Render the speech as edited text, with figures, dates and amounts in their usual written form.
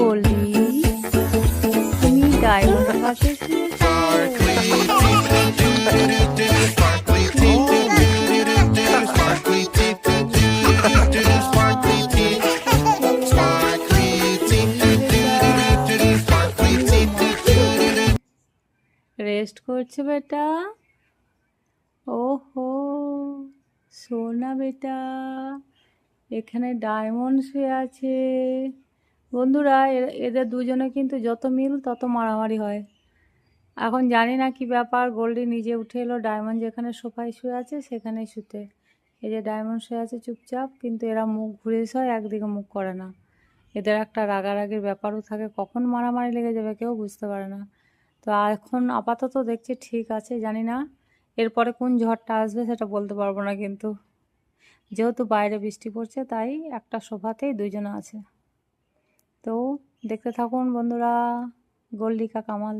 গোল্ডি, তুমি ডায়মন্ডের পাশে শুয়েছো? রেস্ট করছে বেটা? ওহো, সোনা বেটা, এখানে ডায়মন্ড শুয়ে আছে। বন্ধুরা, এদের দুজনে কিন্তু যত মিল তত মারামারি হয়। এখন জানি না কি ব্যাপার, গোল্ডি নিজে উঠে এলো ডায়মন্ড যেখানে সোফায় শুয়ে আছে সেখানেই শুতে। এই যে ডায়মন্ড শুয়ে আছে চুপচাপ, কিন্তু এরা মুখ ঘুরে হয়, একদিকে মুখ করে না। এদের একটা রাগারাগির ব্যাপারও থাকে, কখন মারামারি লেগে যাবে কেউ বুঝতে পারে না। তো এখন আপাতত দেখছি ঠিক আছে, জানি না এরপরে কোন ঝড়টা আসবে সেটা বলতে পারবো না, কিন্তু যেহেতু বাইরে বৃষ্টি পড়ছে তাই একটা সোফাতেই দুইজনে আছে। তো দেখতে থাকুন বন্ধুরা, গোল্ডিকা কামাল।